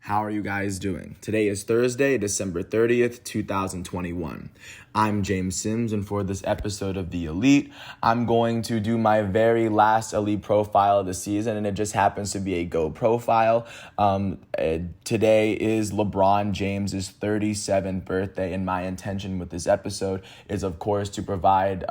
How are you guys doing? Today is Thursday, December 30th, 2021. I'm James Sims, and for this episode of The Elite, I'm going to do my very last Elite profile of the season, and it just happens to be a GO profile. Today is LeBron James's 37th birthday, and my intention with this episode is, of course, to provide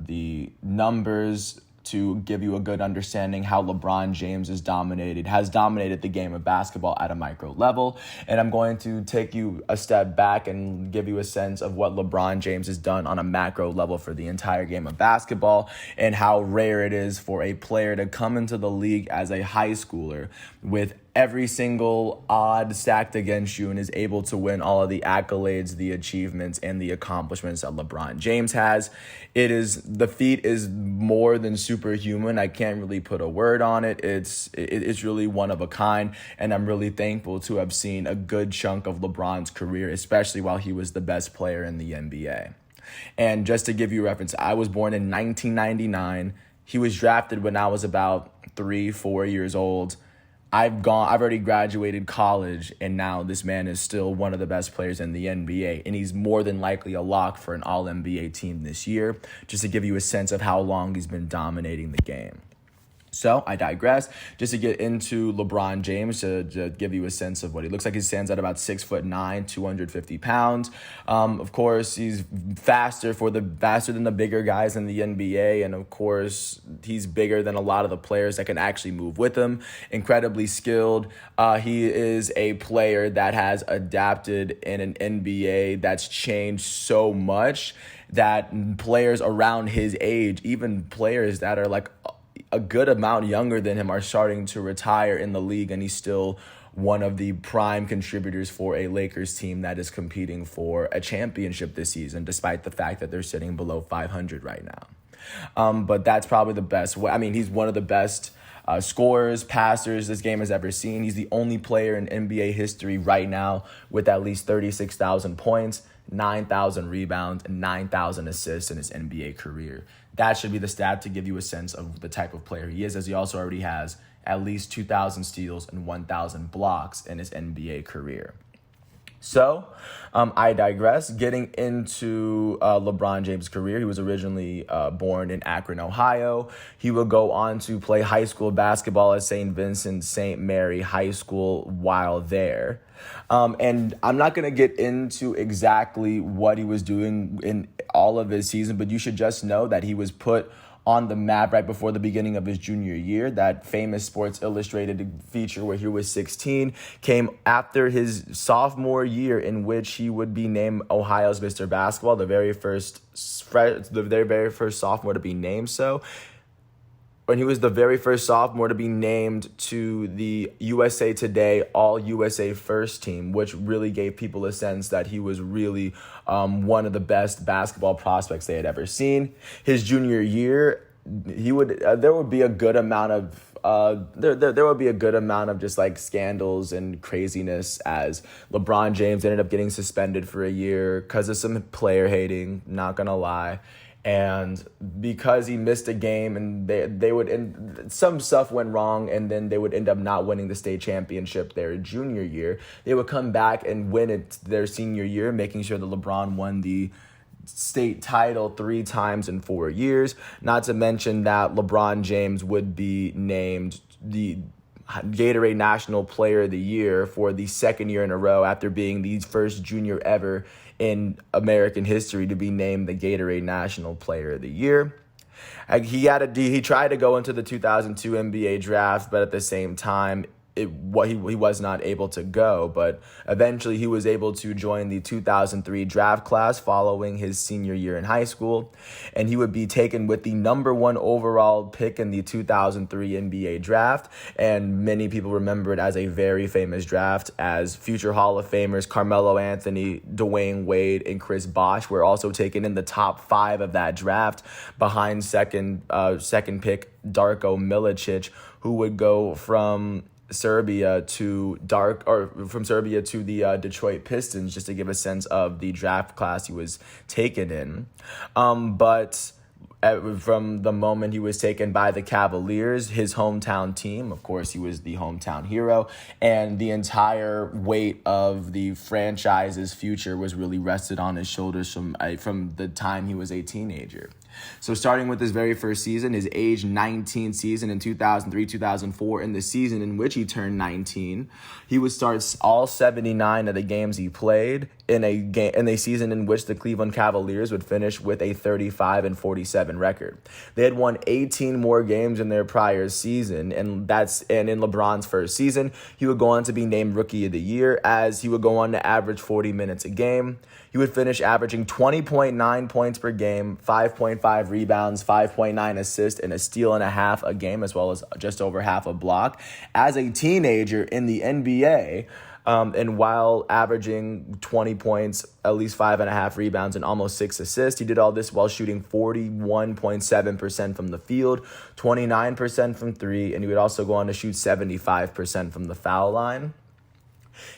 the numbers to give you a good understanding how LeBron James has dominated the game of basketball at a micro level. And I'm going to take you a step back and give you a sense of what LeBron James has done on a macro level for the entire game of basketball and how rare it is for a player to come into the league as a high schooler with every single odd stacked against you and is able to win all of the accolades, the achievements, and the accomplishments that LeBron James has. The feat is more than superhuman. I can't really put a word on it. It's really one of a kind, and I'm really thankful to have seen a good chunk of LeBron's career, especially while he was the best player in the NBA. And just to give you a reference, I was born in 1999. He was drafted when I was about 3-4 years old. I've already graduated college, and now this man is still one of the best players in the NBA, and he's more than likely a lock for an All-NBA team this year, just to give you a sense of how long he's been dominating the game. So I digress. Just to get into LeBron James, to give you a sense of what he looks like. He stands at about 6'9", 250 pounds. Of course, he's faster than the bigger guys in the NBA, and of course, he's bigger than a lot of the players that can actually move with him. Incredibly skilled. He is a player that has adapted in an NBA that's changed so much that players around his age, even players that are like a good amount younger than him, are starting to retire in the league, and he's still one of the prime contributors for a Lakers team that is competing for a championship this season, despite the fact that they're sitting below 500 right now. But that's probably the best way. I mean, he's one of the best scorers, passers this game has ever seen. He's the only player in NBA history right now with at least 36,000 points, 9,000 rebounds, and 9,000 assists in his NBA career. That should be the stat to give you a sense of the type of player he is, as he also already has at least 2,000 steals and 1,000 blocks in his NBA career. So, I digress. Getting into LeBron James' career, he was originally born in Akron, Ohio. He would go on to play high school basketball at St. Vincent St. Mary High School while there. And I'm not going to get into exactly what he was doing in all of his season, but you should just know that he was put on the map right before the beginning of his junior year. That famous Sports Illustrated feature where he was 16 came after his sophomore year, in which he would be named Ohio's Mr. Basketball, the very first sophomore to be named so. When he was the very first sophomore to be named to the USA Today All-USA First Team, which really gave people a sense that he was really one of the best basketball prospects they had ever seen. His junior year, there would be a good amount of just like scandals and craziness, as LeBron James ended up getting suspended for a year because of some player hating, not gonna lie. And because he missed a game, and some stuff went wrong, and then they would end up not winning the state championship their junior year, they would come back and win it their senior year, making sure that LeBron won the state title 3 times in 4 years. Not to mention that LeBron James would be named the Gatorade National Player of the Year for the second year in a row, after being the first junior ever in American history to be named the Gatorade National Player of the Year. He tried to go into the 2002 NBA draft, but at the same time, he was not able to go, but eventually he was able to join the 2003 draft class following his senior year in high school, and he would be taken with the number 1 overall pick in the 2003 NBA draft, and many people remember it as a very famous draft, as future Hall of Famers Carmelo Anthony, Dwayne Wade, and Chris Bosh were also taken in the top 5 of that draft, behind second pick Darko Milicic, who would go from Serbia to the Detroit Pistons, just to give a sense of the draft class he was taken in. But from the moment he was taken by the Cavaliers, his hometown team. Of course, he was the hometown hero, and the entire weight of the franchise's future was really rested on his shoulders from the time he was a teenager. So starting with his very first season, his age 19 season in 2003-2004, in the season in which he turned 19, he would start all 79 of the games he played in a season in which the Cleveland Cavaliers would finish with a 35-47 record. They had won 18 more games in their prior season, and in LeBron's first season, he would go on to be named Rookie of the Year, as he would go on to average 40 minutes a game. He would finish averaging 20.9 points per game, 5.5 rebounds, 5.9 assists, and a steal and a half a game, as well as just over half a block as a teenager in the NBA. And while averaging 20 points, at least 5.5 rebounds, and almost 6 assists, he did all this while shooting 41.7% from the field, 29% from three, and he would also go on to shoot 75% from the foul line.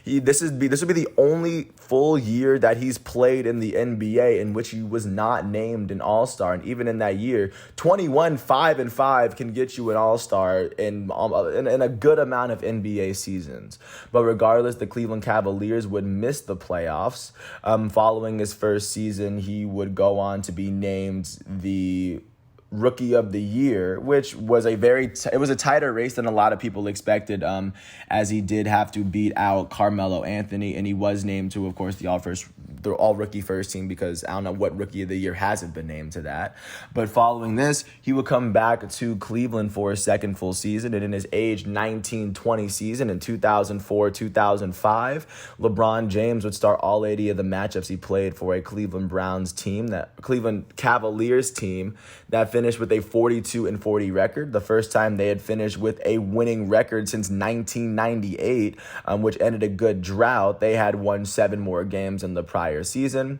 This would be the only full year that he's played in the NBA in which he was not named an All-Star. And even in that year, 5-5 can get you an All-Star in a good amount of NBA seasons. But regardless, the Cleveland Cavaliers would miss the playoffs. Following his first season, he would go on to be named the Rookie of the Year, which was it was a tighter race than a lot of people expected, as he did have to beat out Carmelo Anthony, and he was named to, of course, the all-rookie first team, because I don't know what Rookie of the Year hasn't been named to that. But following this, he would come back to Cleveland for a second full season, and in his age 19-20 season in 2004-2005, LeBron James would start all 80 of the matchups he played for a Cleveland Cavaliers team that finished with a 42-40 record, the first time they had finished with a winning record since 1998, which ended a good drought. They had won 7 more games in the prior season.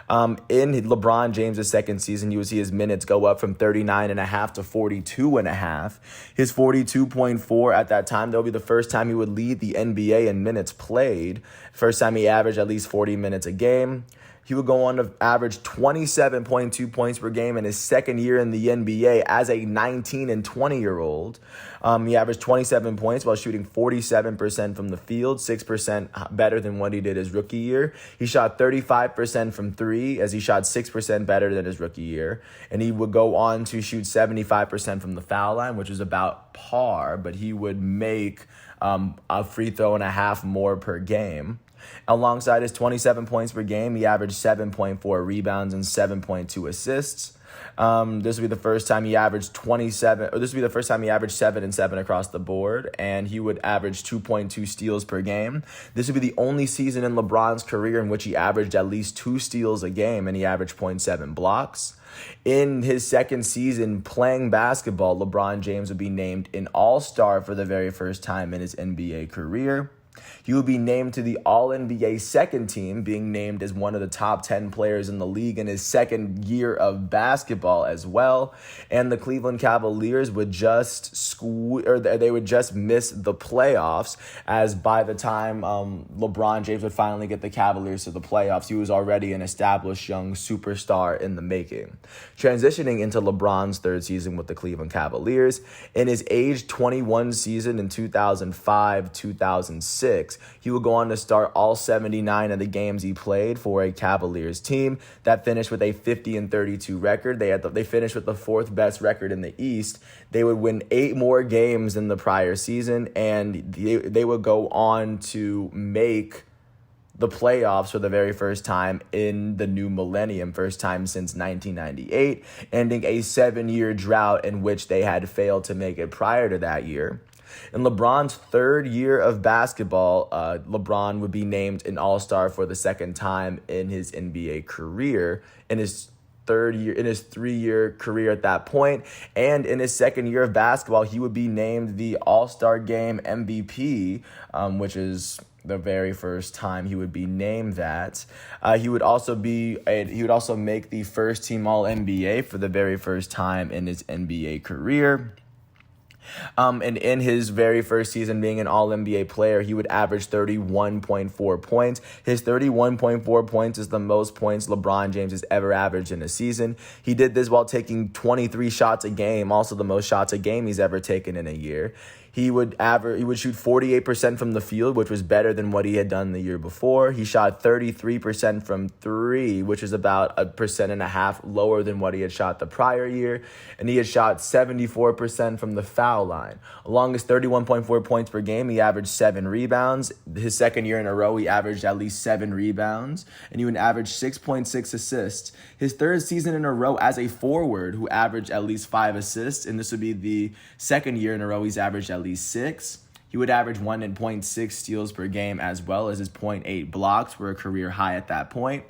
In LeBron James' second season, you would see his minutes go up from 39.5 to 42.5. His 42.4 at that time, that would be the first time he would lead the NBA in minutes played. First time he averaged at least 40 minutes a game. He would go on to average 27.2 points per game in his second year in the NBA as a 19 and 20-year-old. He averaged 27 points while shooting 47% from the field, 6% better than what he did his rookie year. He shot 35% from three, as he shot 6% better than his rookie year. And he would go on to shoot 75% from the foul line, which was about par, but he would make a free throw and a half more per game. Alongside his 27 points per game, he averaged 7.4 rebounds and 7.2 assists. This would be the first time he averaged 7 and 7 across the board, and he would average 2.2 steals per game. This would be the only season in LeBron's career in which he averaged at least 2 steals a game, and he averaged 0.7 blocks. In his second season playing basketball, LeBron James would be named an All-Star for the very first time in his NBA career. He would be named to the All-NBA second team, being named as one of the top 10 players in the league in his second year of basketball as well. And the Cleveland Cavaliers would just miss the playoffs, as by the time LeBron James would finally get the Cavaliers to the playoffs, he was already an established young superstar in the making. Transitioning into LeBron's third season with the Cleveland Cavaliers, in his age 21 season in 2005-2006, he would go on to start all 79 of the games he played for a Cavaliers team that finished with a 50-32 record. They finished with the 4th best record in the East. They would win 8 more games than the prior season, and they would go on to make the playoffs for the very first time in the new millennium, first time since 1998, ending a 7-year drought in which they had failed to make it prior to that year. In LeBron's third year of basketball, LeBron would be named an All-Star for the second time in his NBA career, in his 3-year career at that point. And in his second year of basketball, he would be named the All-Star Game MVP, which is the very first time he would be named that. He would also make the first team All-NBA for the very first time in his NBA career. And in his very first season being an All-NBA player, he would average 31.4 points. His 31.4 points is the most points LeBron James has ever averaged in a season. He did this while taking 23 shots a game, also the most shots a game he's ever taken in a year. He would shoot 48% from the field, which was better than what he had done the year before. He shot 33% from three, which is about 1.5% lower than what he had shot the prior year. And he had shot 74% from the foul line. Along his 31.4 points per game, he averaged 7 rebounds. His second year in a row, he averaged at least 7 rebounds. And he would average 6.6 assists. His third season in a row as a forward who averaged at least 5 assists. And this would be the second year in a row he's averaged at least 6. He would average 1.6 steals per game, as well as his 0.8 blocks were a career high at that point.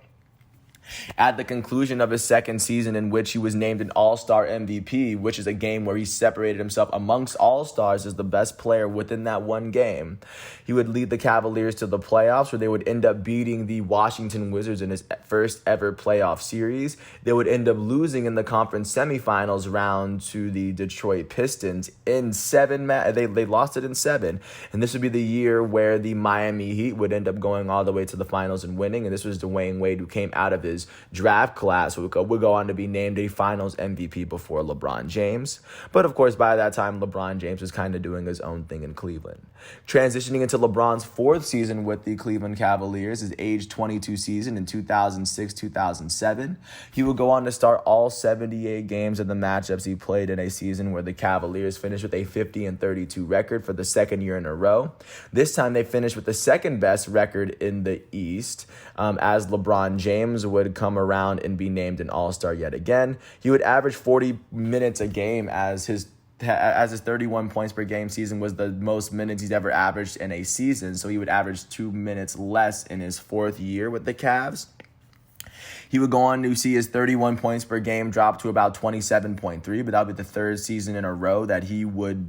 At the conclusion of his second season, in which he was named an All-Star MVP, which is a game where he separated himself amongst All-Stars as the best player within that one game, he would lead the Cavaliers to the playoffs, where they would end up beating the Washington Wizards in his first ever playoff series. They would end up losing in the conference semifinals round to the Detroit Pistons in 7. They lost it in 7, and this would be the year where the Miami Heat would end up going all the way to the finals and winning. And this was Dwayne Wade, who came out of his draft class, would go on to be named a finals MVP before LeBron James. But of course, by that time, LeBron James was kind of doing his own thing in Cleveland. Transitioning into LeBron's fourth season with the Cleveland Cavaliers, his age 22 season in 2006-2007, he would go on to start all 78 games of the matchups he played in a season where the Cavaliers finished with a 50-32 record for the second year in a row. This time they finished with the second best record in the East, as LeBron James would come around and be named an All-Star yet again. He would average 40 minutes a game, as his 31 points per game season was the most minutes he's ever averaged in a season. So he would average 2 minutes less in his fourth year with the Cavs. He would go on to see his 31 points per game drop to about 27.3, but that would be the third season in a row that he would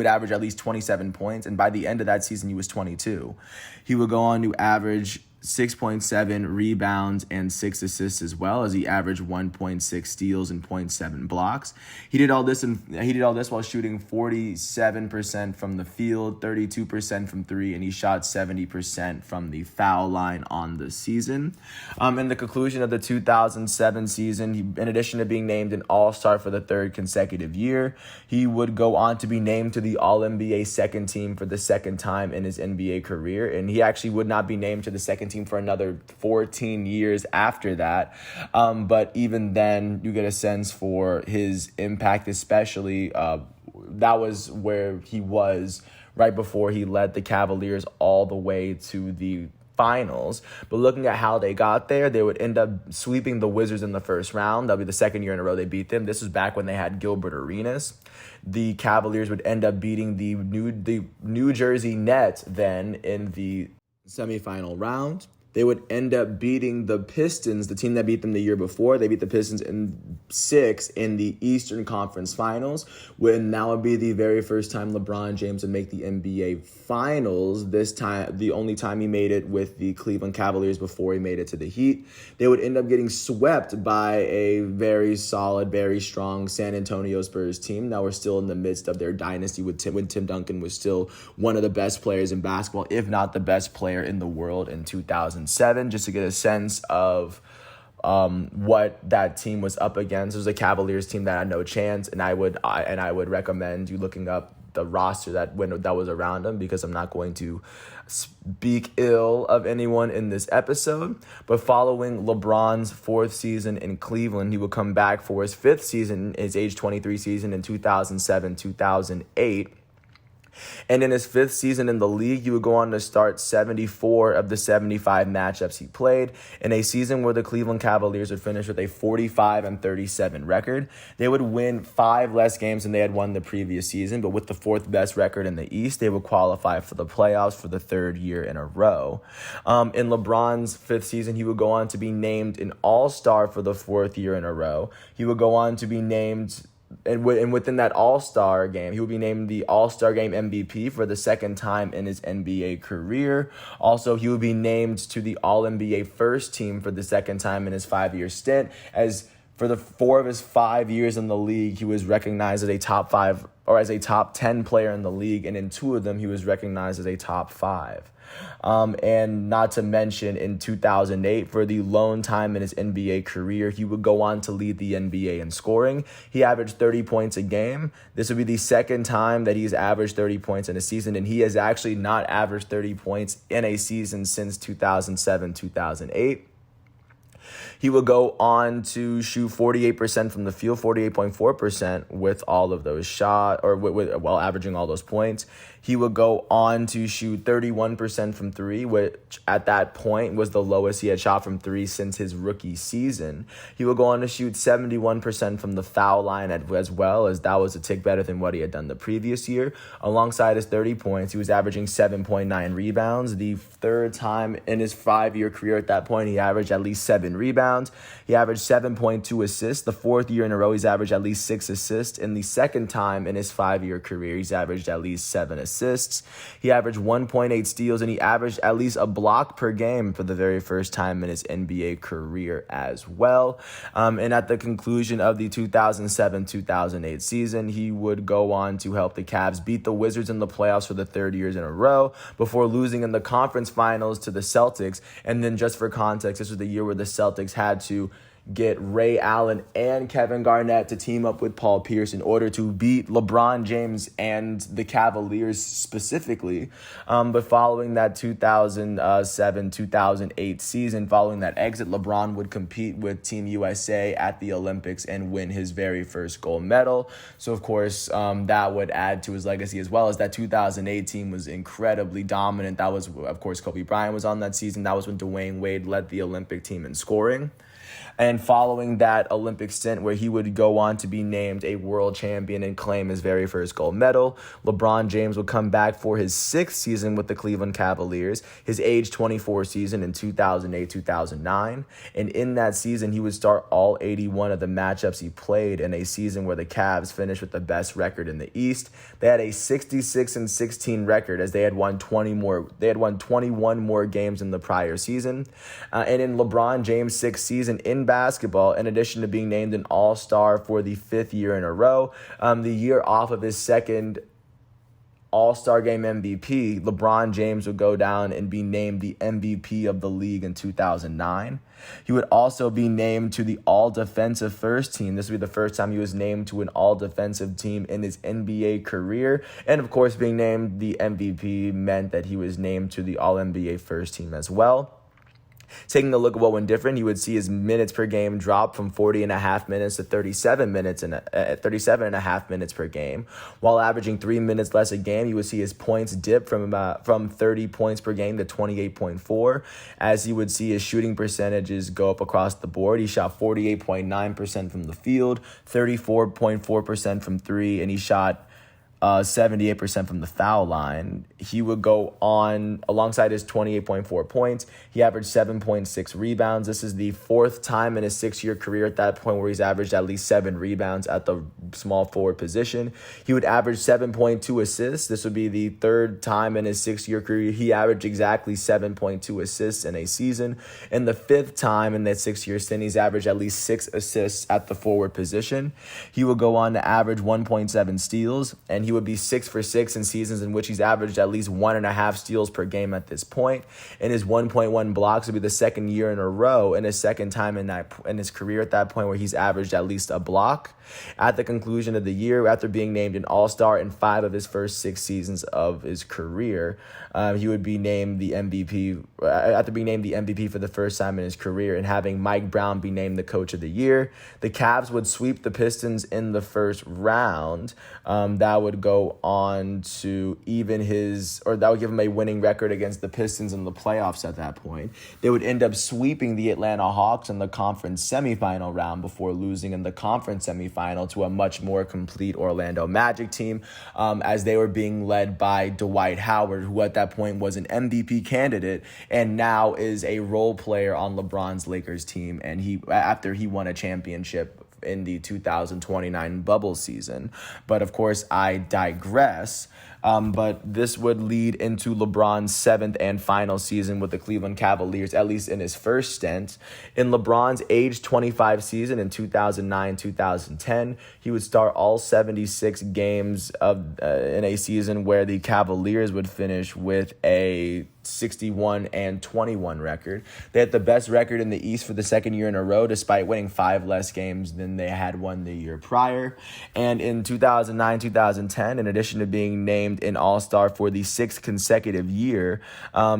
average at least 27 points, and by the end of that season, he was 22. He would go on to average 6.7 rebounds and 6 assists, as well as he averaged 1.6 steals and 0.7 blocks. He did all this while shooting 47% from the field, 32% from three, and he shot 70% from the foul line on the season. In the conclusion of the 2007 season, he, in addition to being named an All-Star for the third consecutive year, he would go on to be named to the All-NBA second team for the second time in his NBA career, and he actually would not be named to the second team for another 14 years after that. But even then, you get a sense for his impact, especially that was where he was right before he led the Cavaliers all the way to the finals. But looking at how they got there, they would end up sweeping the Wizards in the first round. That'll be the second year in a row they beat them. This was back when they had Gilbert Arenas. The Cavaliers would end up beating the New Jersey Nets then in the semifinal round. They would end up beating the Pistons, the team that beat them the year before. They beat the Pistons in 6 in the Eastern Conference Finals, when that would be the very first time LeBron James would make the NBA Finals. This time, the only time he made it with the Cleveland Cavaliers before he made it to the Heat. They would end up getting swept by a very solid, very strong San Antonio Spurs team. Now we're still in the midst of their dynasty when Tim Duncan was still one of the best players in basketball, if not the best player in the world in 2007, just to get a sense of what that team was up against. It was a Cavaliers team that had no chance, and I would recommend you looking up the roster that was around them, because I'm not going to speak ill of anyone in this episode. But following LeBron's fourth season in Cleveland, he would come back for his fifth season, his age 23 season in 2007-2008. And in his fifth season in the league, he would go on to start 74 of the 75 matchups he played, in a season where the Cleveland Cavaliers would finish with a 45-37 record. They would win 5 less games than they had won the previous season, but with the fourth best record in the East, they would qualify for the playoffs for the third year in a row. In LeBron's fifth season, he would go on to be named an All-Star for the fourth year in a row. He would go on to be named, and within that All-Star game, he would be named the All-Star Game MVP for the second time in his NBA career. Also, he would be named to the All-NBA first team for the second time in his 5-year stint, as For the 4 of his 5 years in the league, he was recognized as a top 5 or as a top 10 player in the league. And in 2 of them, he was recognized as a top 5. And not to mention in 2008, for the lone time in his NBA career, he would go on to lead the NBA in scoring. He averaged 30 points a game. This would be the second time that he's averaged 30 points in a season, and he has actually not averaged 30 points in a season since 2007-2008. He would go on to shoot 48% from the field, 48.4% with all of those shots, or while averaging all those points. He would go on to shoot 31% from 3, which at that point was the lowest he had shot from 3 since his rookie season. He would go on to shoot 71% from the foul line as well, as that was a tick better than what he had done the previous year. Alongside his 30 points, he was averaging 7.9 rebounds. The third time in his 5-year career at that point, he averaged at least 7 rebounds. He averaged 7.2 assists. The 4th year in a row, he's averaged at least 6 assists. And the second time in his 5-year career, he's averaged at least 7 assists. He averaged 1.8 steals, and he averaged at least a block per game for the very first time in his NBA career as well. And at the conclusion of the 2007-2008 season, he would go on to help the Cavs beat the Wizards in the playoffs for the 3rd years in a row before losing in the conference finals to the Celtics. And then just for context, this was the year where the Celtics had to get Ray Allen and Kevin Garnett to team up with Paul Pierce in order to beat LeBron James and the Cavaliers specifically. But following that 2007-2008 season, following that exit, LeBron would compete with Team USA at the Olympics and win his very first gold medal. So, of course, that would add to his legacy, as well as that 2008 team was incredibly dominant. That was, of course, Kobe Bryant was on that season. That was when Dwayne Wade led the Olympic team in scoring. And following that Olympic stint where he would go on to be named a world champion and claim his very first gold medal, LeBron James would come back for his 6th season with the Cleveland Cavaliers, his age 24 season in 2008-2009. And in that season, he would start all 81 of the matchups he played in a season where the Cavs finished with the best record in the East. They had a 66-16 record as they had won 21 more games in the prior season. And in LeBron James' 6th season in basketball, in addition to being named an All-Star for the 5th year in a row, the year off of his second All-Star Game MVP, LeBron James would go down and be named the MVP of the league in 2009. He would also be named to the All-Defensive First Team. This would be the first time he was named to an All-Defensive team in his NBA career. And, of course, being named the MVP meant that he was named to the All-NBA First Team as well. Taking a look at what went different, you would see his minutes per game drop from 40.5 minutes to 37 and a half minutes per game. While averaging 3 minutes less a game, you would see his points dip from 30 points per game to 28.4. As you would see his shooting percentages go up across the board. He shot 48.9% from the field, 34.4% from 3, and he shot 78% from the foul line. He would go on, alongside his 28.4 points, he averaged 7.6 rebounds. This is the 4th time in his 6-year career at that point where he's averaged at least 7 rebounds at the small forward position. He would average 7.2 assists. This would be the 3rd time in his 6-year career he averaged exactly 7.2 assists in a season. And the 5th time in that 6-year stint, he's averaged at least 6 assists at the forward position. He would go on to average 1.7 steals, and he would be 6 for 6 in seasons in which he's averaged at least 1.5 steals per game at this point. And his 1.1 blocks would be the 2nd year in a row and his 2nd time in his career at that point where he's averaged at least a block. At the conclusion of the year, after being named an All-Star in 5 of his first 6 seasons of his career, he would be named the MVP. After being named the MVP for the first time in his career and having Mike Brown be named the Coach of the Year, the Cavs would sweep the Pistons in the first round. That would go on to that would give him a winning record against the Pistons in the playoffs at that point. They would end up sweeping the Atlanta Hawks in the conference semifinal round before losing in the conference semifinal to a much more complete Orlando Magic team, as they were being led by Dwight Howard, who at that point was an MVP candidate and now is a role player on LeBron's Lakers team. And after he won a championship in the 2029 bubble season. But of course, I digress. But this would lead into LeBron's seventh and final season with the Cleveland Cavaliers, at least in his first stint. In LeBron's age 25 season in 2009-2010, he would start all 76 games in a season where the Cavaliers would finish with a 61-21 record. They had the best record in the East for the second year in a row, despite winning 5 less games than they had won the year prior. And in 2009-2010, in addition to being named an All-Star for the 6th consecutive year,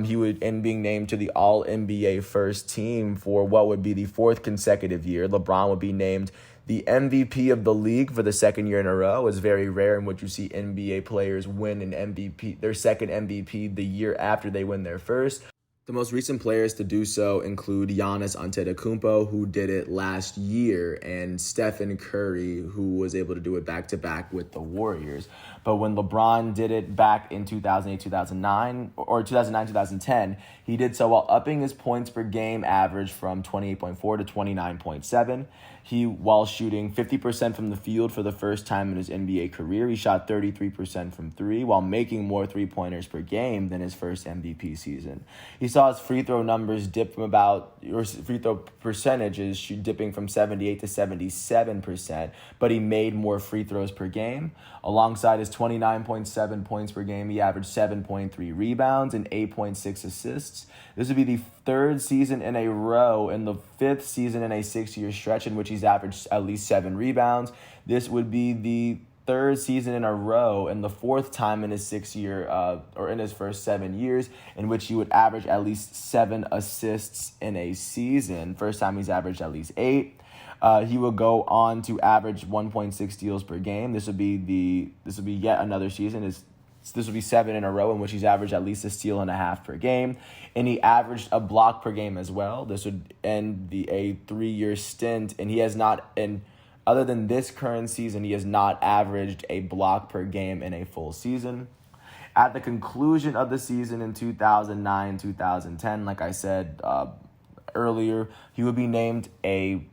he would end being named to the All-NBA first team for what would be the 4th consecutive year. LeBron would be named the MVP of the league for the second year in a row. Is very rare in which you see NBA players win an MVP, their second MVP, the year after they win their first. The most recent players to do so include Giannis Antetokounmpo, who did it last year, and Stephen Curry, who was able to do it back-to-back with the Warriors. But when LeBron did it back in 2008-2009, or 2009-2010, he did so while upping his points per game average from 28.4 to 29.7. While shooting 50% from the field for the first time in his NBA career, he shot 33% from three, while making more three-pointers per game than his first MVP season. He saw his free throw numbers dip from free throw percentages dipping from 78 to 77%, but he made more free throws per game. Alongside his 29.7 points per game, he averaged 7.3 rebounds and 8.6 assists. This would be the 3rd season in a row and the 5th season in a 6-year stretch in which he's averaged at least 7 rebounds. This would be the 3rd season in a row and the 4th time in his 6-year or in his first 7 years in which he would average at least 7 assists in a season. First time he's averaged at least 8. He will go on to average 1.6 steals per game. This would be yet another season. This would be 7 in a row in which he's averaged at least a steal and a half per game. And he averaged a block per game as well. This would end a 3-year stint. And he has not, and other than this current season, he has not averaged a block per game in a full season. At the conclusion of the season in 2009-2010, like I said earlier, he would be named a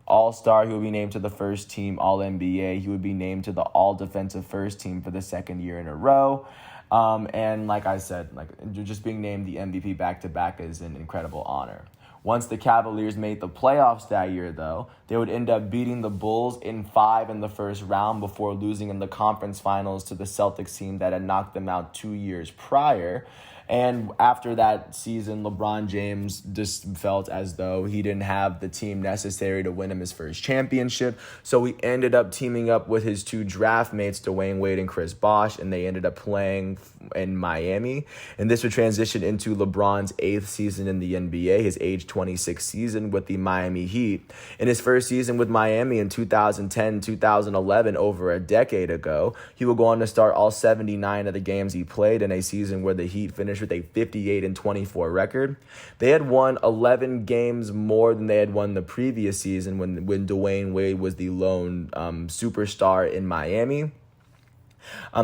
All-Star. He would be named to the first team All-NBA. He would be named to the All-Defensive First Team for the 2nd year in a row. And like I said, just being named the MVP back-to-back is an incredible honor. Once the Cavaliers made the playoffs that year, though, they would end up beating the Bulls in 5 in the first round before losing in the conference finals to the Celtics team that had knocked them out 2 years prior. And after that season, LeBron James just felt as though he didn't have the team necessary to win him his first championship. So he ended up teaming up with his 2 draft mates, Dwayne Wade and Chris Bosh, and they ended up playing in Miami. And this would transition into LeBron's 8th season in the NBA, his age 26 season with the Miami Heat. In his first season with Miami in 2010-2011, over a decade ago, he would go on to start all 79 of the games he played in a season where the Heat finished with a 58-24 record. They had won 11 games more than they had won the previous season when Dwayne Wade was the lone superstar in Miami.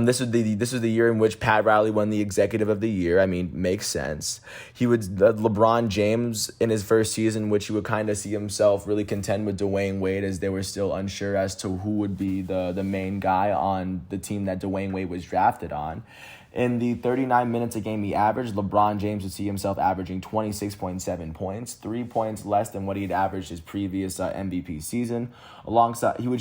This was the year in which Pat Riley won the Executive of the Year. I mean, makes sense. LeBron James in his first season, which he would kind of see himself really contend with Dwayne Wade, as they were still unsure as to who would be the main guy on the team that Dwayne Wade was drafted on. In the 39 minutes a game he averaged, LeBron James would see himself averaging 26.7 points, 3 points less than what he had averaged his previous MVP season. Alongside, he would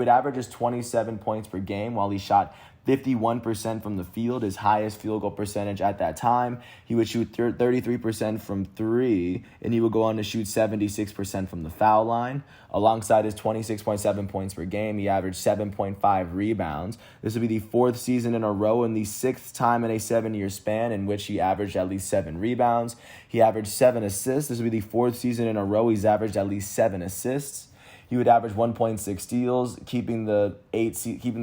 average his 27 points per game while he shot 51% from the field, his highest field goal percentage at that time. He would shoot 33% from three, and he would go on to shoot 76% from the foul line. Alongside his 26.7 points per game, he averaged 7.5 rebounds. This would be the 4th season in a row and the 6th time in a 7-year span in which he averaged at least 7 rebounds. He averaged 7 assists. This would be the 4th season in a row he's averaged at least 7 assists. He would average 1.6 steals, keeping the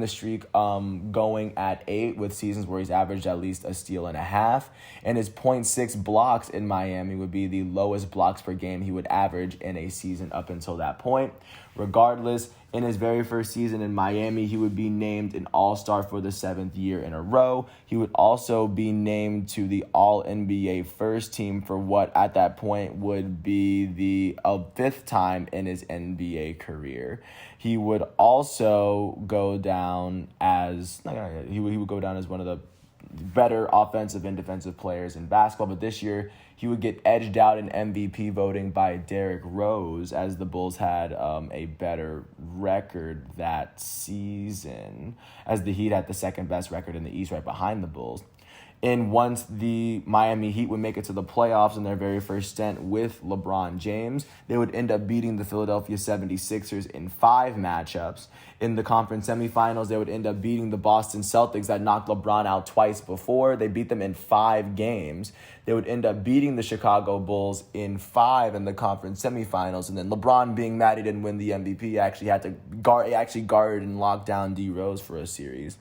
streak going at 8, with seasons where he's averaged at least a steal and a half. And his 0.6 blocks in Miami would be the lowest blocks per game he would average in a season up until that point. Regardless, in his very first season in Miami, he would be named an All-Star for the 7th year in a row. He would also be named to the All-NBA first team for what at that point would be the 5th time in his NBA career. He would also go down as he would go down as one of the better offensive and defensive players in basketball, but this year he would get edged out in MVP voting by Derrick Rose, as the Bulls had a better record that season, as the Heat had the second best record in the East right behind the Bulls. And once the Miami Heat would make it to the playoffs in their very first stint with LeBron James, they would end up beating the Philadelphia 76ers in 5 matchups. In the conference semifinals, they would end up beating the Boston Celtics that knocked LeBron out twice before. They beat them in 5 games. They would end up beating the Chicago Bulls in 5 in the conference semifinals. And then LeBron, being mad he didn't win the MVP, actually had to guard and lock down D Rose for a series.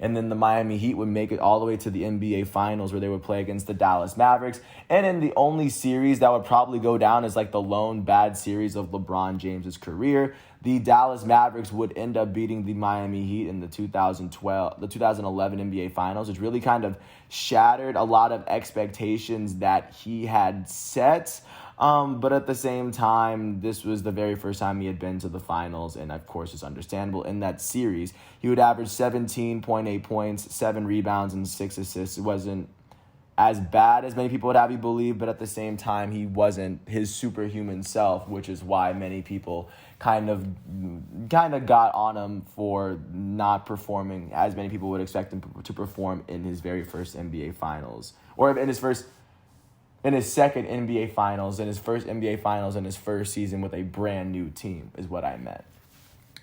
And then the Miami Heat would make it all the way to the NBA Finals, where they would play against the Dallas Mavericks. And in the only series that would probably go down as like the lone bad series of LeBron James's career, the Dallas Mavericks would end up beating the Miami Heat in the 2011 NBA Finals, which really kind of shattered a lot of expectations that he had set. But at the same time, this was the very first time he had been to the finals, and of course it's understandable. In that series, he would average 17.8 points, 7 rebounds, and 6 assists. It wasn't as bad as many people would have you believe, but at the same time, he wasn't his superhuman self, which is why many people kind of got on him for not performing as many people would expect him to perform in his very first NBA Finals, or in his second NBA Finals, in his first NBA Finals, in his first season with a brand new team is what I meant.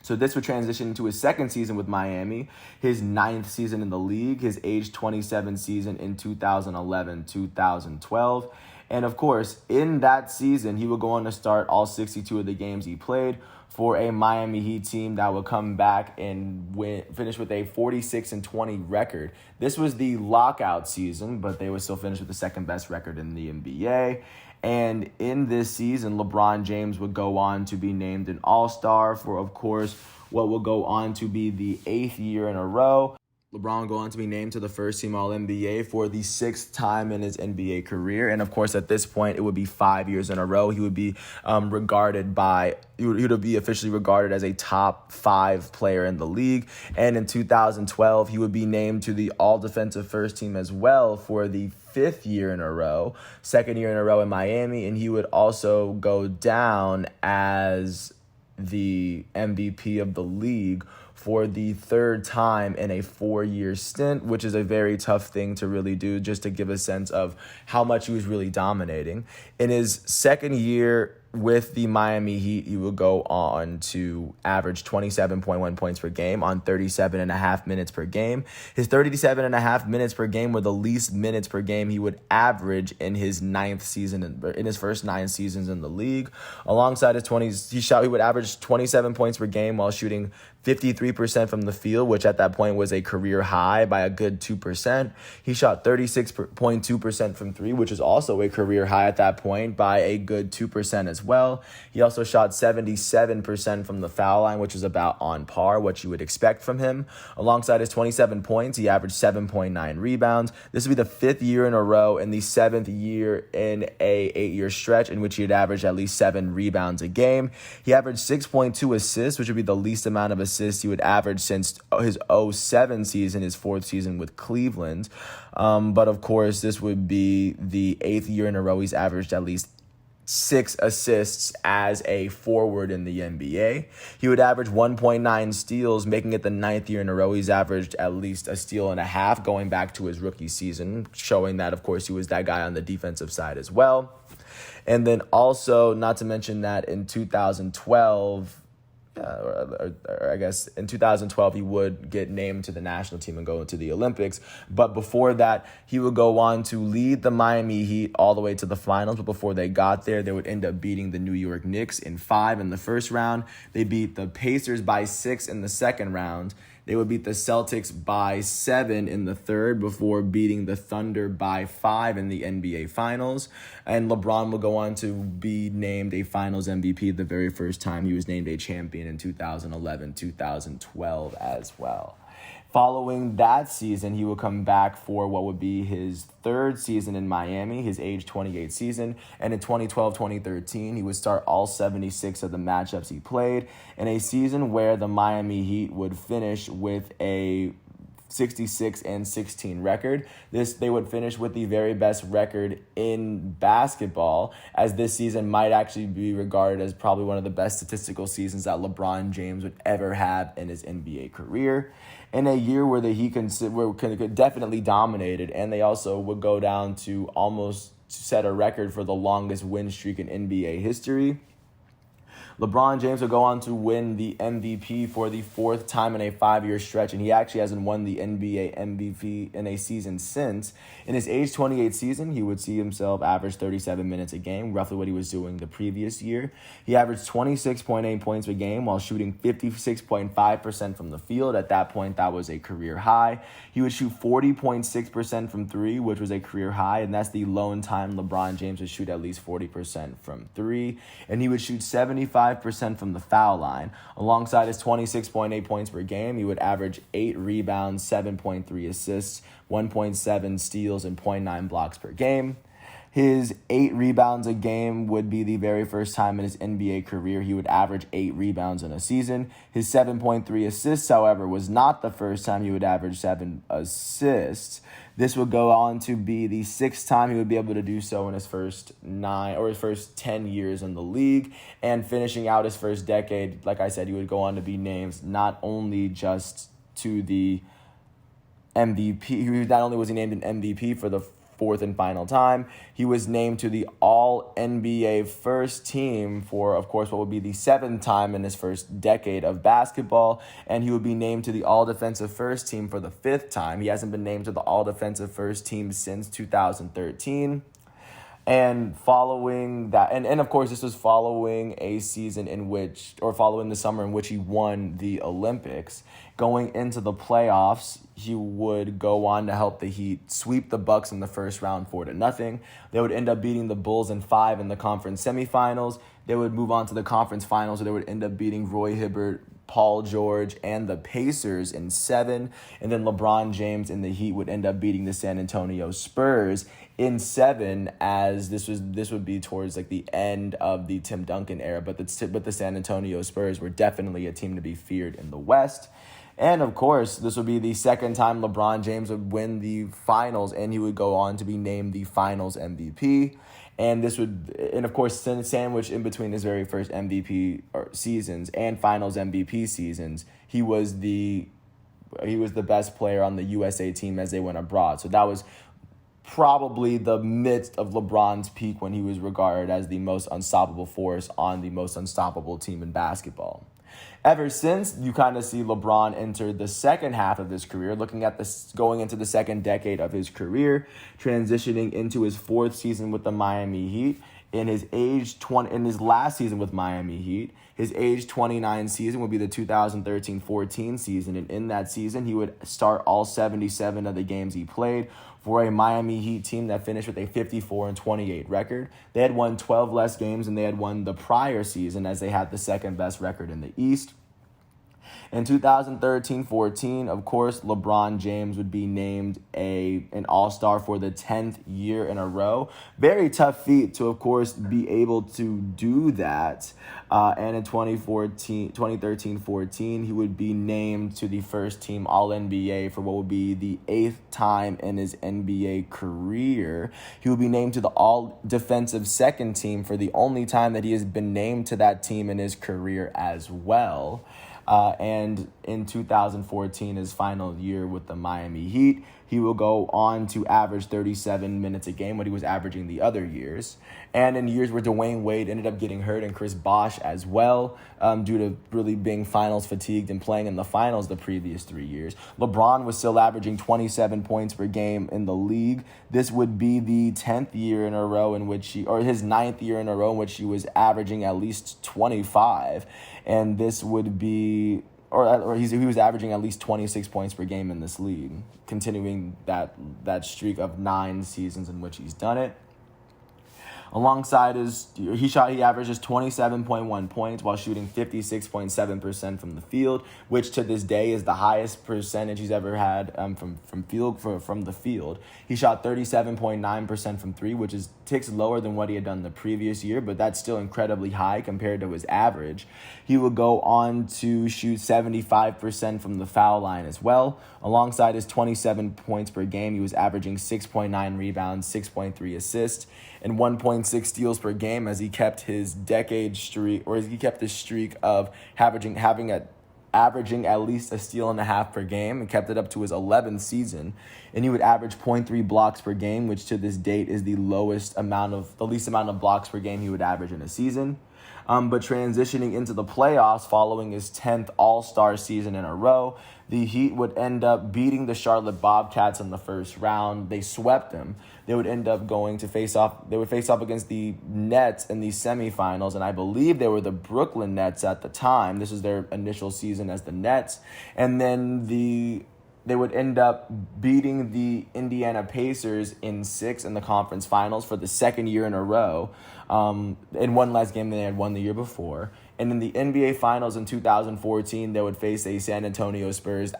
So this would transition into his second season with Miami, his 9th season in the league, his age 27 season in 2011-2012. And of course, in that season, he would go on to start all 62 of the games he played for a Miami Heat team that would come back and finish with a 46-20 record. This was the lockout season, but they would still finish with the second best record in the NBA. And in this season, LeBron James would go on to be named an All-Star for, of course, what will go on to be the 8th year in a row. LeBron would go on to be named to the first team All-NBA for the 6th time in his NBA career. And, of course, at this point, it would be 5 years in a row. He would be he would be officially regarded as a top 5 player in the league. And in 2012, he would be named to the All-Defensive First Team as well for the 5th year in a row, 2nd year in a row in Miami. And he would also go down as the MVP of the league for the 3rd time in a 4-year stint, which is a very tough thing to really do, just to give a sense of how much he was really dominating. In his 2nd year with the Miami Heat, he would go on to average 27.1 points per game on 37.5 minutes per game. His 37.5 minutes per game were the least minutes per game he would average in his 9th season, in his first 9 seasons in the league. Alongside his 20s, he would average 27 points per game while shooting 53% from the field, which at that point was a career high by a good 2%. He shot 36.2% from 3, which is also a career high at that point by a good 2% as well. He also shot 77% from the foul line, which is about on par, what you would expect from him. Alongside his 27 points, he averaged 7.9 rebounds. This would be the 5th year in a row and the 7th year in a 8-year stretch in which he had averaged at least 7 rebounds a game. He averaged 6.2 assists, which would be the least amount of assists he would average since his 2007 season, his 4th season with Cleveland. But of course, this would be the 8th year in a row he's averaged at least 6 assists as a forward in the NBA. He would average 1.9 steals, making it the 9th year in a row he's averaged at least a steal and a half, going back to his rookie season, showing that, of course, he was that guy on the defensive side as well. And then also, not to mention that in 2012, I guess in 2012, he would get named to the national team and go into the Olympics. But before that, he would go on to lead the Miami Heat all the way to the finals. But before they got there, they would end up beating the New York Knicks in 5 in the first round. They beat the Pacers by 6 in the second round. They would beat the Celtics by 7 in the third before beating the Thunder by 5 in the NBA Finals. And LeBron will go on to be named a Finals MVP the very first time he was named a champion in 2011, 2012 as well. Following that season, he would come back for what would be his third season in Miami, his age 28 season. And in 2012-2013, he would start all 76 of the matchups he played in a season where the Miami Heat would finish with a 66-16 record. They would finish with the very best record in basketball, as this season might actually be regarded as probably one of the best statistical seasons that LeBron James would ever have in his NBA career. In a year where the Heat could definitely dominated, and they also would go down to almost set a record for the longest win streak in NBA history. LeBron James will go on to win the MVP for the fourth time in a 5-year stretch, and he actually hasn't won the NBA MVP in a season since. In his age 28 season, he would see himself average 37 minutes a game, roughly what he was doing the previous year. He averaged 26.8 points a game while shooting 56.5% from the field. At that point, that was a career high. He would shoot 40.6% from three, which was a career high, and that's the lone time LeBron James would shoot at least 40% from three. And he would shoot 75% from the foul line. Alongside his 26.8 points per game, he would average 8 rebounds, 7.3 assists, 1.7 steals, and 0.9 blocks per game. His 8 rebounds a game would be the very first time in his NBA career he would average 8 rebounds in a season. His 7.3 assists, however, was not the first time he would average 7 assists. This would go on to be the 6th time he would be able to do so in his first 10 years in the league. And finishing out his first decade, like I said, he would go on to be named not only just to the MVP, not only was he named an MVP for the fourth and final time, he was named to the All-NBA first team for, of course, what would be the 7th time in his first decade of basketball, and he would be named to the All-Defensive first team for the 5th time. He hasn't been named to the All-Defensive first team since 2013. And following that, and of course, this was following a season following the summer in which he won the Olympics. Going into the playoffs, he would go on to help the Heat sweep the Bucks in the first round 4-0. They would end up beating the Bulls in 5 in the conference semifinals. They would move on to the conference finals, where they would end up beating Roy Hibbert, Paul George, and the Pacers in 7. And then LeBron James and the Heat would end up beating the San Antonio Spurs in 7, as this would be towards like the end of the Tim Duncan era. But the San Antonio Spurs were definitely a team to be feared in the West. And of course, this would be the 2nd time LeBron James would win the finals, and he would go on to be named the Finals MVP. And of course, sandwiched in between his very first MVP seasons and Finals MVP seasons, he was the best player on the USA team as they went abroad. So that was probably the midst of LeBron's peak, when he was regarded as the most unstoppable force on the most unstoppable team in basketball. Ever since, you kind of see LeBron enter the second half of his career, going into the second decade of his career, transitioning into his 4th season with the Miami Heat. In his last season with Miami Heat, his age 29 season would be the 2013-14 season, and in that season, he would start all 77 of the games he played for a Miami Heat team that finished with a 54-28 record. They had won 12 less games than they had won the prior season, as they had the second best record in the East. In 2013-14, of course, LeBron James would be named an All-Star for the 10th year in a row. Very tough feat to, of course, be able to do that. And in 2013-14, he would be named to the first team All-NBA for what would be the 8th time in his NBA career. He would be named to the All-Defensive second team for the only time that he has been named to that team in his career as well. And in 2014, his final year with the Miami Heat, he will go on to average 37 minutes a game, what he was averaging the other years. And in years where Dwayne Wade ended up getting hurt, and Chris Bosh as well, due to really being finals fatigued and playing in the finals the previous 3 years, LeBron was still averaging 27 points per game in the league. This would be the 10th year in a row in which his 9th year in a row in which he was averaging at least 25. And this would be he was averaging at least 26 points per game in this league, continuing that streak of 9 seasons in which he's done it. Alongside he averages 27.1 points while shooting 56.7% from the field, which to this day is the highest percentage he's ever had from the field. He shot 37.9% from three, which is ticks lower than what he had done the previous year, but that's still incredibly high compared to his average. He would go on to shoot 75% from the foul line as well. Alongside his 27 points per game, he was averaging 6.9 rebounds, 6.3 assists, and 1.6 steals per game as he kept his streak of averaging at least a steal and a half per game, and kept it up to his 11th season. And he would average 0.3 blocks per game, which to this date is the least amount of blocks per game he would average in a season. But transitioning into the playoffs following his 10th All-Star season in a row, the Heat would end up beating the Charlotte Bobcats in the first round. They swept them. They would end up going to face off against the Nets in the semifinals, and I believe they were the Brooklyn Nets at the time. This was their initial season as the Nets. And then they would end up beating the Indiana Pacers in 6 in the conference finals for the second year in a row, in one less game than they had won the year before. And in the NBA Finals in 2014, they would face a San Antonio Spurs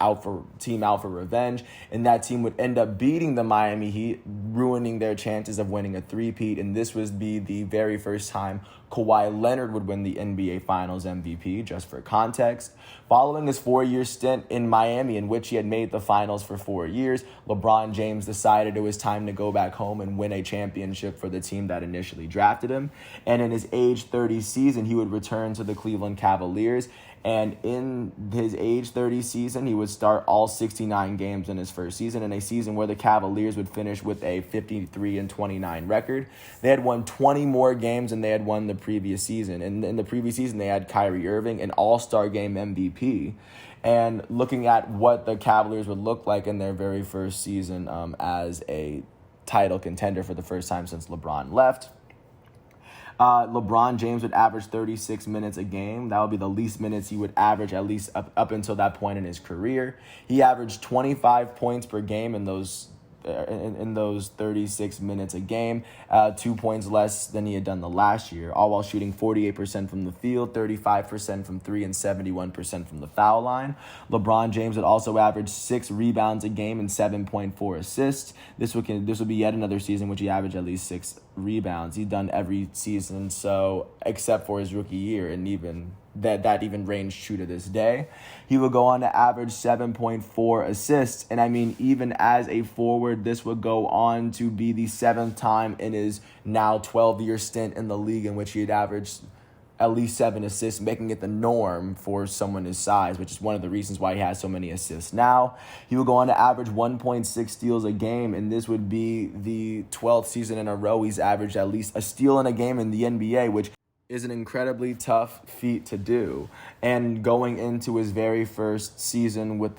team out for revenge, and that team would end up beating the Miami Heat, ruining their chances of winning a three-peat. And this would be the very first time Kawhi Leonard would win the NBA Finals MVP, just for context. Following his 4-year stint in Miami, in which he had made the finals for 4 years, LeBron James decided it was time to go back home and win a championship for the team that initially drafted him. And in his age 30 season, he would return to the Cleveland Cavaliers. And in his age 30 season, he would start all 69 games in his first season, in a season where the Cavaliers would finish with a 53-29 record. They had won 20 more games than they had won the previous season. And in the previous season, they had Kyrie Irving, an all-star game MVP. And looking at what the Cavaliers would look like in their very first season as a title contender for the first time since LeBron left, LeBron James would average 36 minutes a game. That would be the least minutes he would average, at least up until that point in his career. He averaged 25 points per game in those 36 minutes a game, 2 points less than he had done the last year, all while shooting 48% from the field, 35% from three, and 71% from the foul line. LeBron James would also average 6 rebounds a game and 7.4 assists. This would be yet another season which he averaged at least 6 rebounds. He's done every season, so except for his rookie year, and even that even ranged true to this day. He would go on to average 7.4 assists, and I mean, even as a forward, this would go on to be the 7th time in his now 12-year stint in the league in which he had averaged at least 7 assists, making it the norm for someone his size, which is one of the reasons why he has so many assists now. He would go on to average 1.6 steals a game, and this would be the 12th season in a row he's averaged at least a steal in a game in the NBA, which is an incredibly tough feat to do. And going into his very first season going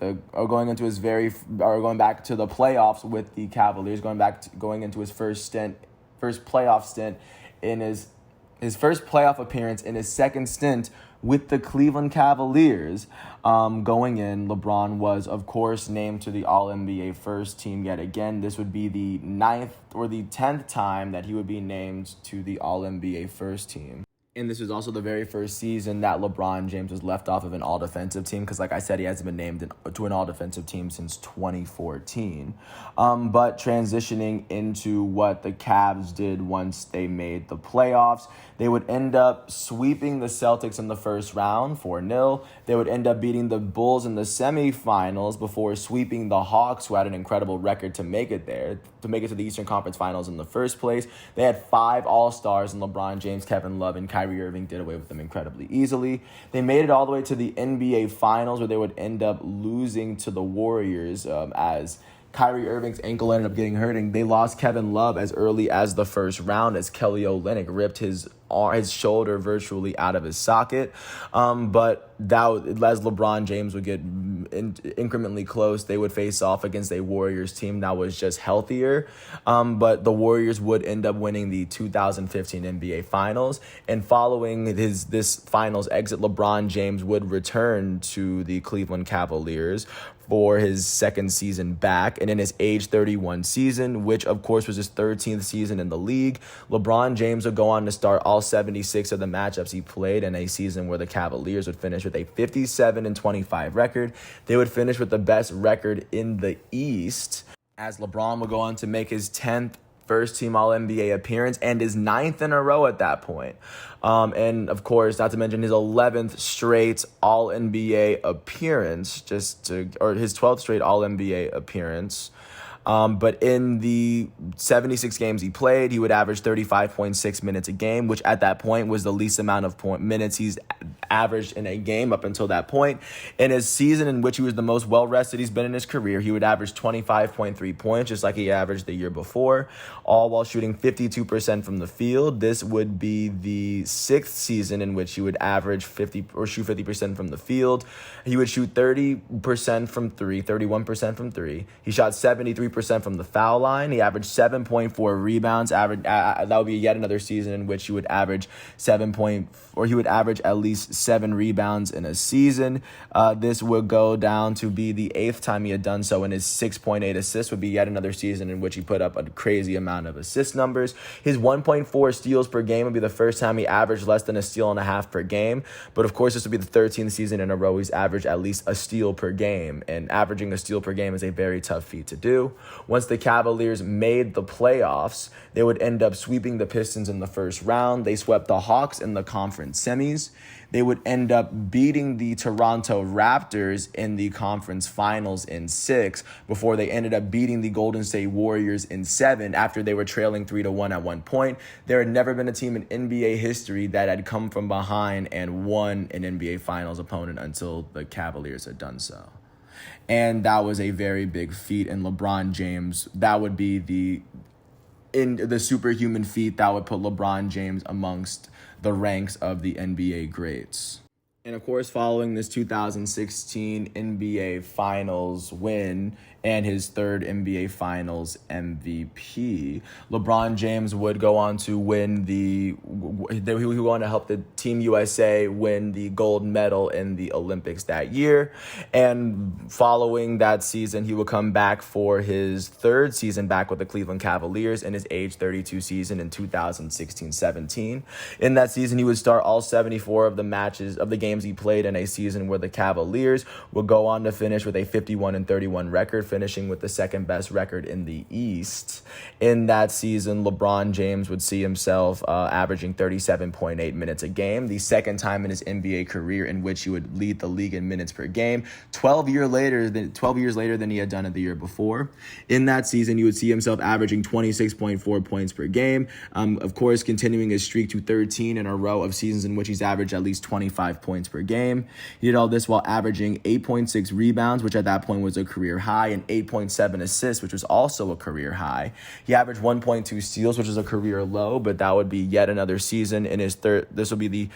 back to the playoffs with the Cavaliers, going into his first playoff stint in his first playoff appearance in his second stint with the Cleveland Cavaliers. Going in, LeBron was, of course, named to the All-NBA first team yet again. This would be the 9th or the 10th time that he would be named to the All-NBA first team. And this was also the very first season that LeBron James was left off of an all-defensive team, because, like I said, he hasn't been named to an all-defensive team since 2014. But transitioning into what the Cavs did once they made the playoffs, they would end up sweeping the Celtics in the first round, 4-0. They would end up beating the Bulls in the semifinals before sweeping the Hawks, who had an incredible record to make it there, to make it to the Eastern Conference Finals in the first place. They had 5 All-Stars, and LeBron James, Kevin Love, and Kyrie Irving did away with them incredibly easily. They made it all the way to the NBA Finals, where they would end up losing to the Warriors as Kyrie Irving's ankle ended up getting hurt, and they lost Kevin Love as early as the first round as Kelly Olynyk ripped his shoulder virtually out of his socket. But as LeBron James would get incrementally close, they would face off against a Warriors team that was just healthier. But the Warriors would end up winning the 2015 NBA Finals. And following this finals exit, LeBron James would return to the Cleveland Cavaliers for his second season back. And in his age 31 season, which of course was his 13th season in the league, LeBron James would go on to start all 76 of the matchups he played in a season where the Cavaliers would finish with a 57-25 record. They would finish with the best record in the East, as LeBron would go on to make his 10th first-team All-NBA appearance and his 9th in a row at that point. And, of course, not to mention his 11th straight All-NBA appearance, or his 12th straight All-NBA appearance. But in the 76 games he played, he would average 35.6 minutes a game, which at that point was the least amount of minutes he's averaged in a game up until that point. In his season in which he was the most well-rested he's been in his career, he would average 25.3 points, just like he averaged the year before, all while shooting 52% from the field. This would be the 6th season in which he would average shoot 50% from the field. He would shoot 30% from three, 31% from three. He shot 73% from the foul line. He averaged 7.4 rebounds. That would be yet another season in which he would average he would average at least 7 rebounds in a season. This would go down to be the 8th time he had done so, and his 6.8 assists would be yet another season in which he put up a crazy amount of assist numbers. His 1.4 steals per game would be the first time he averaged less than a steal and a half per game. But of course, this would be the 13th season in a row he's averaged at least a steal per game, and averaging a steal per game is a very tough feat to do. Once the Cavaliers made the playoffs, they would end up sweeping the Pistons in the first round. They swept the Hawks in the conference semis. They would end up beating the Toronto Raptors in the conference finals in 6 before they ended up beating the Golden State Warriors in 7 after they were trailing 3-1 at one point. There had never been a team in NBA history that had come from behind and won an NBA Finals opponent until the Cavaliers had done so. And that was a very big feat, and LeBron James, that would be the superhuman feat that would put LeBron James amongst the ranks of the NBA greats. And of course, following this 2016 NBA Finals win and his third NBA Finals MVP, LeBron James would go on to win he would go on to help the Team USA win the gold medal in the Olympics that year. And following that season, he would come back for his third season back with the Cleveland Cavaliers in his age 32 season in 2016-17. In that season, he would start all 74 of the games he played in a season where the Cavaliers would go on to finish with a 51-31 record, finishing with the second best record in the East. In that season, LeBron James would see himself averaging 37.8 minutes a game, the second time in his NBA career in which he would lead the league in minutes per game, 12 years later than he had done it the year before. In that season, you would see himself averaging 26.4 points per game, of course, continuing his streak to 13 in a row of seasons in which he's averaged at least 25 points per game. He did all this while averaging 8.6 rebounds, which at that point was a career high, and 8.7 assists, which was also a career high. He averaged 1.2 steals, which is a career low, but that would be yet another season in his third. This will be the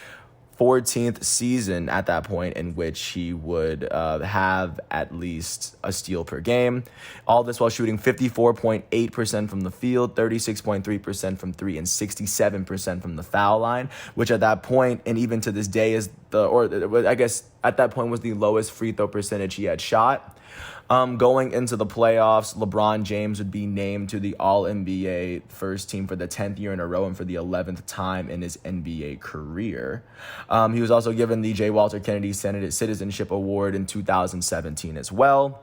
14th season at that point in which he would have at least a steal per game. All this while shooting 54.8% from the field, 36.3% from three, and 67% from the foul line, which at that point, and even to this day, at that point was the lowest free throw percentage he had shot. Going into the playoffs, LeBron James would be named to the All-NBA first team for the 10th year in a row and for the 11th time in his NBA career. He was also given the J. Walter Kennedy Citizenship Award in 2017 as well.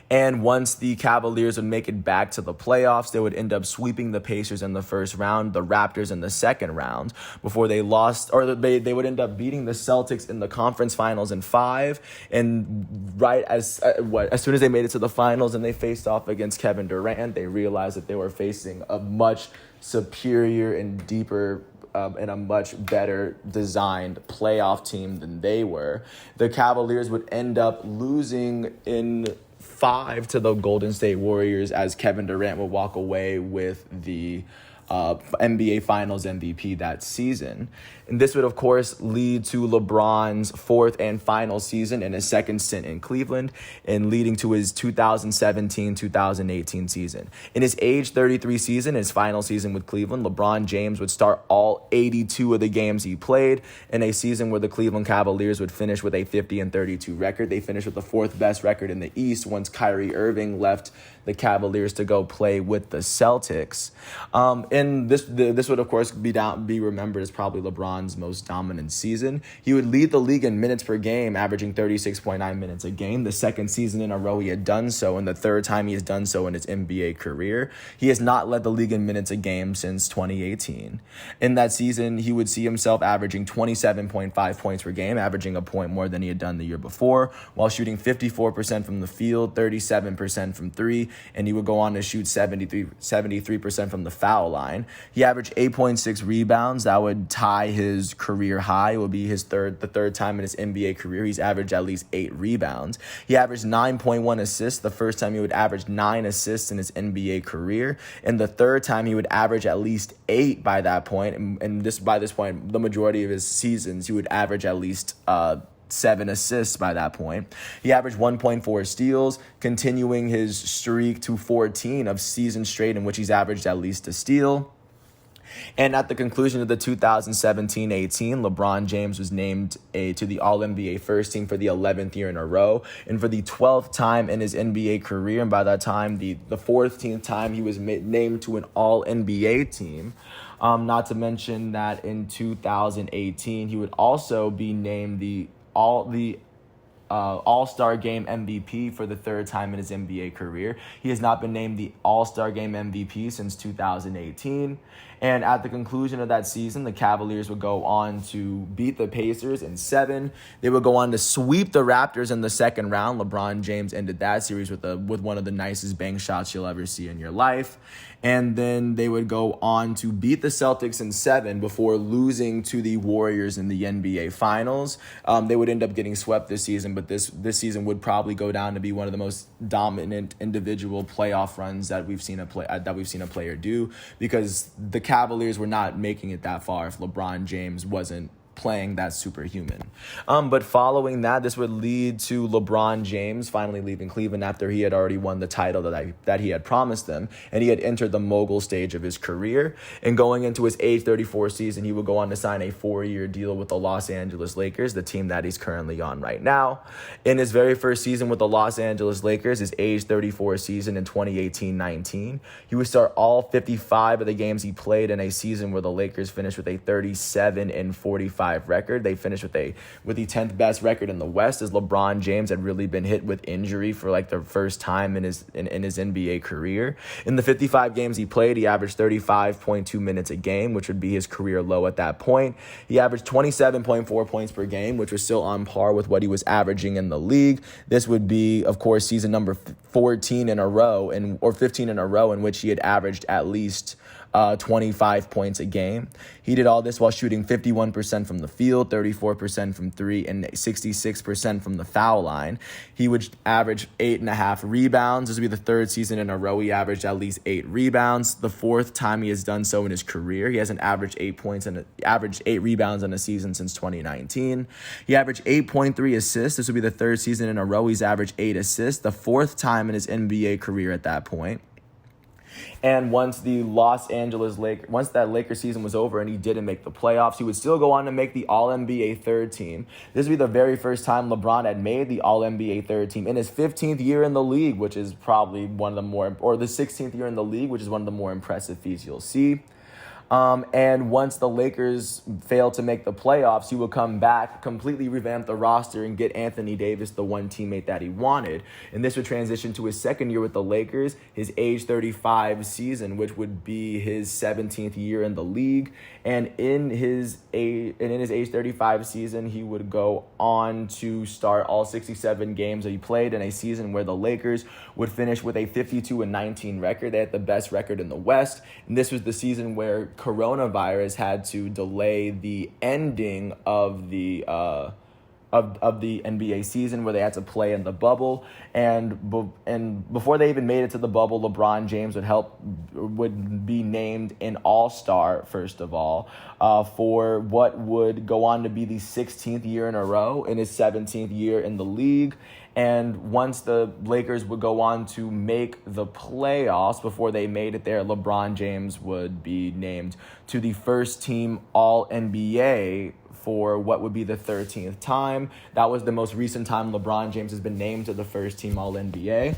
And once the Cavaliers would make it back to the playoffs, they would end up sweeping the Pacers in the first round, the Raptors in the second round, before they lost, or they would end up beating the Celtics in the conference finals in 5. And as soon as they made it to the finals and they faced off against Kevin Durant, they realized that they were facing a much superior and deeper and a much better designed playoff team than they were. The Cavaliers would end up losing in 5 to the Golden State Warriors, as Kevin Durant would walk away with the NBA Finals MVP that season. And this would, of course, lead to LeBron's fourth and final season in his second stint in Cleveland, and leading to his 2017-2018 season. In his age 33 season, his final season with Cleveland, LeBron James would start all 82 of the games he played in a season where the Cleveland Cavaliers would finish with a 50-32 record. They finished with the fourth best record in the East once Kyrie Irving left the Cavaliers to go play with the Celtics. And this would, of course, be remembered as probably LeBron's most dominant season. He would lead the league in minutes per game, averaging 36.9 minutes a game, the second season in a row he had done so, and the third time he has done so in his NBA career. He has not led the league in minutes a game since 2018. In that season, he would see himself averaging 27.5 points per game, averaging a point more than he had done the year before, while shooting 54% from the field, 37% from three, and he would go on to shoot 73% from the foul line. He averaged 8.6 rebounds. That would tie his career high. It would be the third time in his NBA career he's averaged at least 8 rebounds. He averaged 9.1 assists, the first time he would average 9 assists in his NBA career, and the third time he would average at least 8 by that point. And by this point, the majority of his seasons, he would average at least 7 assists by that point. He averaged 1.4 steals, continuing his streak to 14 of seasons straight in which he's averaged at least a steal. And at the conclusion of the 2017-18, LeBron James was named to the All-NBA First Team for the 11th year in a row, and for the 12th time in his NBA career. And by that time, the 14th time he was named to an All-NBA team. Not to mention that in 2018, he would also be named the All-Star Game MVP for the third time in his NBA career. He has not been named the All-Star Game MVP since 2018. And at the conclusion of that season, the Cavaliers would go on to beat the Pacers in 7. They would go on to sweep the Raptors in the second round. LeBron James ended that series with one of the nicest bank shots you'll ever see in your life. And then they would go on to beat the Celtics in 7 before losing to the Warriors in the NBA Finals. They would end up getting swept this season, but this season would probably go down to be one of the most dominant individual playoff runs that we've seen a player do, because the Cavaliers were not making it that far if LeBron James wasn't playing that superhuman. But following that, this would lead to LeBron James finally leaving Cleveland after he had already won the title that he had promised them, and he had entered the mogul stage of his career. And going into his age 34 season, he would go on to sign a 4-year deal with the Los Angeles Lakers, the team that he's currently on right now. In his very first season with the Los Angeles Lakers, his age 34 season in 2018-19, he would start all 55 of the games he played in a season where the Lakers finished with a 37-45 record. They finished with the 10th best record in the West, as LeBron James had really been hit with injury for the first time in his NBA career. In the 55 games he played, he averaged 35.2 minutes a game, which would be his career low at that point. He averaged 27.4 points per game, which was still on par with what he was averaging in the league. This would be, of course, season number 14 in a row, or 15 in a row, in which he had averaged at least 25 points a game. He did all this while shooting 51% from the field, 34% from three, and 66% from the foul line. He would average 8.5 rebounds. This would be the third season in a row he averaged at least 8 rebounds. The fourth time he has done so in his career. He hasn't averaged 8 rebounds in a season since 2019. He averaged 8.3 assists. This would be the third season in a row he's averaged 8 assists, the fourth time in his NBA career at that point. And once that Lakers season was over and he didn't make the playoffs, he would still go on to make the All-NBA third team. This would be the very first time LeBron had made the All-NBA third team in his 15th year in the league, which is probably the 16th year in the league, which is one of the more impressive feats you'll see. And once the Lakers failed to make the playoffs, he would come back, completely revamp the roster, and get Anthony Davis, the one teammate that he wanted. And this would transition to his second year with the Lakers, his age 35 season, which would be his 17th year in the league. And in his age 35 season, he would go on to start all 67 games that he played in a season where the Lakers would finish with a 52-19 record. They had the best record in the West. And this was the season where coronavirus had to delay the ending of the of the NBA season where they had to play in the bubble, and before they even made it to the bubble, LeBron James would be named an All-Star first of all for what would go on to be the 16th year in a row in his 17th year in the league. And once the Lakers would go on to make the playoffs, before they made it there, LeBron James would be named to the first team All-NBA for what would be the 13th time. That was the most recent time LeBron James has been named to the first team All-NBA.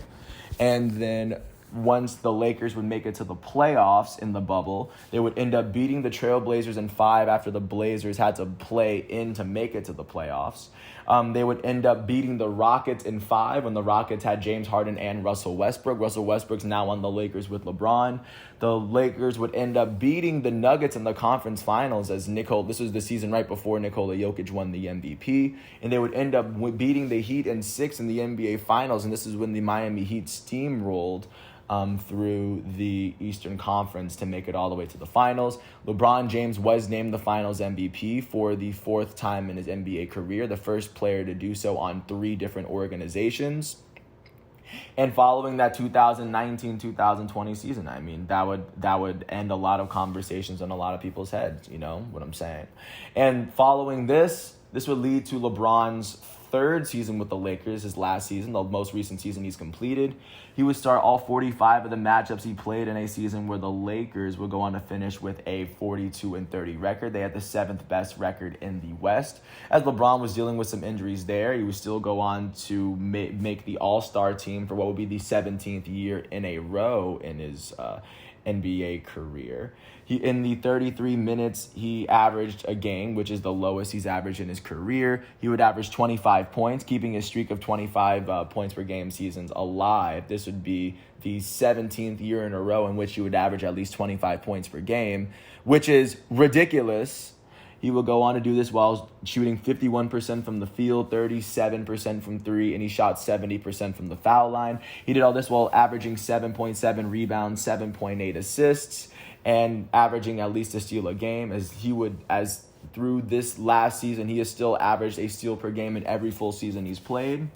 And then once the Lakers would make it to the playoffs in the bubble, they would end up beating the Trailblazers in 5 after the Blazers had to play in to make it to the playoffs. They would end up beating the Rockets in 5 when the Rockets had James Harden and Russell Westbrook. Russell Westbrook's now on the Lakers with LeBron. The Lakers would end up beating the Nuggets in the conference finals as this was the season right before Nikola Jokic won the MVP. And they would end up beating the Heat in 6 in the NBA finals. And this is when the Miami Heat steamrolled through the Eastern Conference to make it all the way to the finals. LeBron James was named the finals MVP for the 4th time in his NBA career, the first player to do so on 3 different organizations. And following that 2019-2020 season, I mean, that would end a lot of conversations on a lot of people's heads, you know what I'm saying? And following this would lead to LeBron's 3rd season with the Lakers, his last season, the most recent season he's completed. He would start all 45 of the matchups he played in a season where the Lakers would go on to finish with a 42-30 record. They had the 7th best record in the West. As LeBron was dealing with some injuries there, he would still go on to make the All-Star team for what would be the 17th year in a row in his NBA career. In the 33 minutes he averaged a game, which is the lowest he's averaged in his career, he would average 25 points, keeping his streak of 25 points per game seasons alive. This would be the 17th year in a row in which he would average at least 25 points per game, which is ridiculous. He will go on to do this while shooting 51% from the field, 37% from 3, and he shot 70% from the foul line. He did all this while averaging 7.7 rebounds, 7.8 assists, and averaging at least a steal a game. As through this last season, he has still averaged a steal per game in every full season he's played.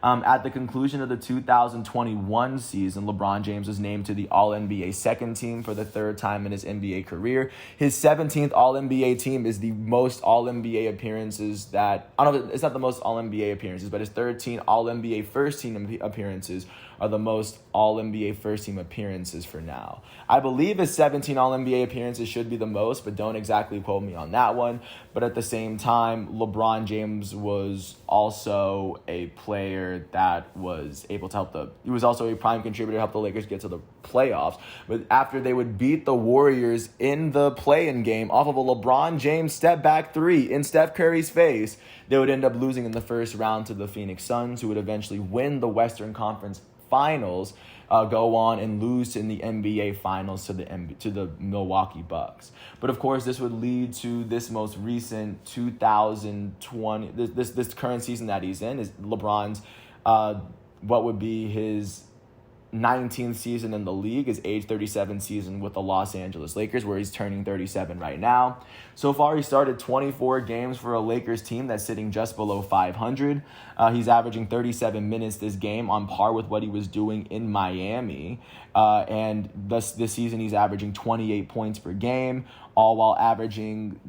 At the conclusion of the 2021 season, LeBron James was named to the All-NBA second team for the 3rd time in his NBA career. His 17th All-NBA team is the most All-NBA appearances it's not the most All-NBA appearances, but his 13 All-NBA first team appearances are the most All-NBA first team appearances for now. I believe his 17 All-NBA appearances should be the most, but don't exactly quote me on that one. But at the same time, LeBron James was also a player that was able to he was also a prime contributor to help the Lakers get to the playoffs. But after they would beat the Warriors in the play-in game off of a LeBron James step-back 3 in Steph Curry's face, they would end up losing in the first round to the Phoenix Suns, who would eventually win the Western Conference Finals, go on and lose in the NBA Finals to the Milwaukee Bucks. But of course, this would lead to this most recent 2020, this current season that he's in is LeBron's, what would be his 19th season in the league, his age 37 season with the Los Angeles Lakers, where he's turning 37 right now. So far, he started 24 games for a Lakers team that's sitting just below 500. He's averaging 37 minutes this game, on par with what he was doing in Miami. And this season, he's averaging 28 points per game, all while averaging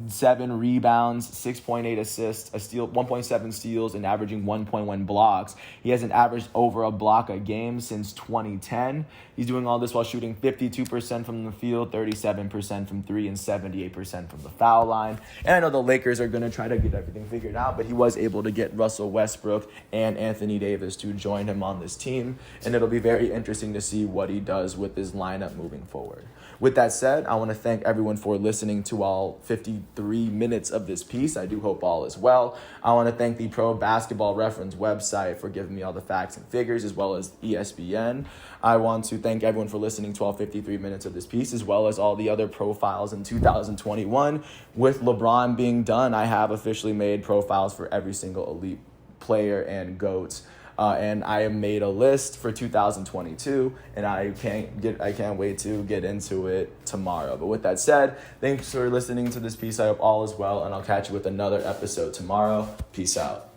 7 rebounds, 6.8 assists, 1.7 steals, and averaging 1.1 blocks. He hasn't averaged over a block a game since 2010. He's doing all this while shooting 52% from the field, 37% from 3, and 78% from the foul line. And I know the Lakers are going to try to get everything figured out, but he was able to get Russell Westbrook and Anthony Davis to join him on this team, and it'll be very interesting to see what he does with his lineup moving forward. With that said, I want to thank everyone for listening to all 53 minutes of this piece. I do hope all is well. I want to thank the Pro Basketball Reference website for giving me all the facts and figures, as well as ESPN. I want to thank everyone for listening to all 53 minutes of this piece, as well as all the other profiles in 2021. With LeBron being done, I have officially made profiles for every single elite player and GOAT and I made a list for 2022, and I can't wait to get into it tomorrow. But with that said, thanks for listening to this piece. I hope all is well, and I'll catch you with another episode tomorrow. Peace out.